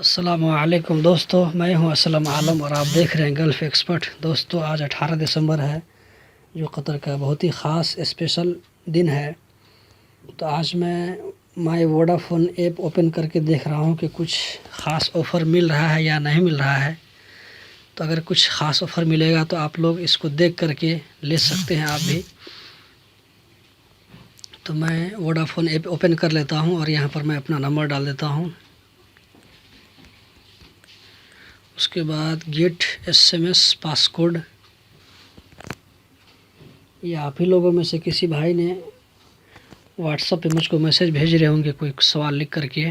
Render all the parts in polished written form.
अस्सलामुअलैकुम दोस्तों, मैं हूं असलम आलम और आप देख रहे हैं गल्फ़ एक्सपर्ट। दोस्तों, आज 18 दिसंबर है, जो कतर का बहुत ही ख़ास स्पेशल दिन है। तो आज मैं माय वोडाफ़ोन ऐप ओपन करके देख रहा हूं कि कुछ ख़ास ऑफ़र मिल रहा है या नहीं मिल रहा है। तो अगर कुछ ख़ास ऑफ़र मिलेगा तो आप लोग इसको देख करके ले सकते हैं आप भी। तो मैं वोडाफ़ोन ऐप ओपन कर लेता हूँ और यहाँ पर मैं अपना नंबर डाल देता हूँ। उसके बाद गेट SMS पासकोड। ये आप ही लोगों में से किसी भाई ने व्हाट्सएप पे मुझको मैसेज भेज रहे होंगे कोई सवाल लिख करके।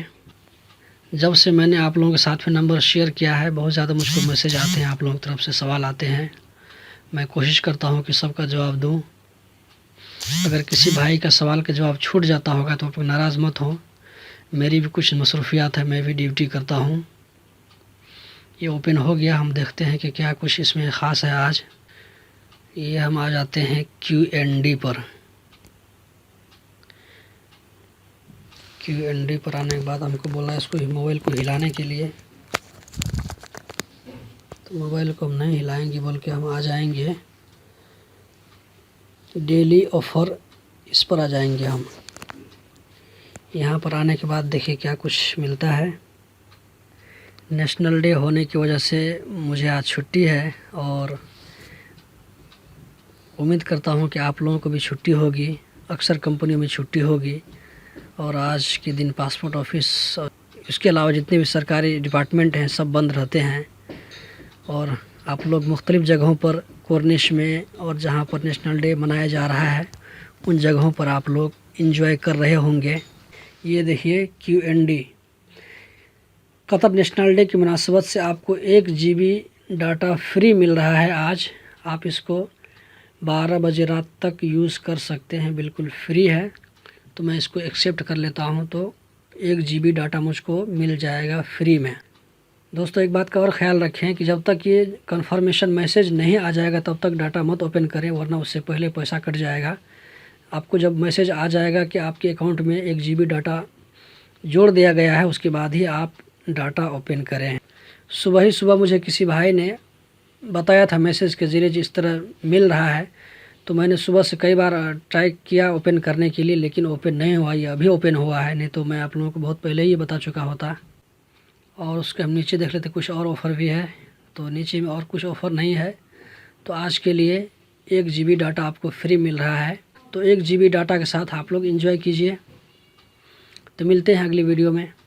जब से मैंने आप लोगों के साथ में नंबर शेयर किया है, बहुत ज़्यादा मुझको मैसेज आते हैं, आप लोगों की तरफ से सवाल आते हैं। मैं कोशिश करता हूँ कि सबका जवाब दूँ। अगर किसी भाई का सवाल का जवाब छूट जाता होगा तो आप नाराज़ मत हो, मेरी भी कुछ मसरूफियात है, मैं भी ड्यूटी करता हूँ। ये ओपन हो गया, हम देखते हैं कि क्या कुछ इसमें ख़ास है आज। ये हम आ जाते हैं Q&D पर। Q&D पर आने के बाद हमको बोला इसको मोबाइल को हिलाने के लिए। तो मोबाइल को हम नहीं हिलाएंगे, बल्कि हम आ जाएंगे डेली ऑफ़र, इस पर आ जाएंगे हम। यहाँ पर आने के बाद देखिए क्या कुछ मिलता है। नेशनल डे होने की वजह से मुझे आज छुट्टी है और उम्मीद करता हूँ कि आप लोगों को भी छुट्टी होगी। अक्सर कंपनियों में छुट्टी होगी और आज के दिन पासपोर्ट ऑफिस, इसके अलावा जितने भी सरकारी डिपार्टमेंट हैं सब बंद रहते हैं। और आप लोग मुख्तलिफ़ जगहों पर कॉर्निश में और जहाँ पर नेशनल डे मनाया जा रहा है उन जगहों पर आप लोग एंजॉय कर रहे होंगे। ये देखिए Q&D। कतर नेशनल डे की मुनासबत से आपको 1 GB डाटा फ्री मिल रहा है आज। आप इसको 12 बजे रात तक यूज़ कर सकते हैं, बिल्कुल फ्री है। तो मैं इसको एक्सेप्ट कर लेता हूं, तो 1 GB डाटा मुझको मिल जाएगा फ्री में। दोस्तों, एक बात का और ख़्याल रखें कि जब तक ये कंफर्मेशन मैसेज नहीं आ जाएगा तब तक डाटा मत ओपन करें, वरना उससे पहले पैसा कट जाएगा। आपको जब मैसेज आ जाएगा कि आपके अकाउंट में 1 GB डाटा जोड़ दिया गया है, उसके बाद ही आप डाटा ओपन करें। सुबह ही सुबह मुझे किसी भाई ने बताया था मैसेज के ज़रिए जिस तरह मिल रहा है, तो मैंने सुबह से कई बार ट्राई किया ओपन करने के लिए, लेकिन ओपन नहीं हुआ। ये अभी ओपन हुआ है, नहीं तो मैं आप लोगों को बहुत पहले ही बता चुका होता। और उसके हम नीचे देख लेते, कुछ और ऑफ़र भी है। तो नीचे में और कुछ ऑफ़र नहीं है। तो आज के लिए 1 GB डाटा आपको फ्री मिल रहा है। तो 1 GB डाटा के साथ आप लोग एंजॉय कीजिए। तो मिलते हैं अगली वीडियो में।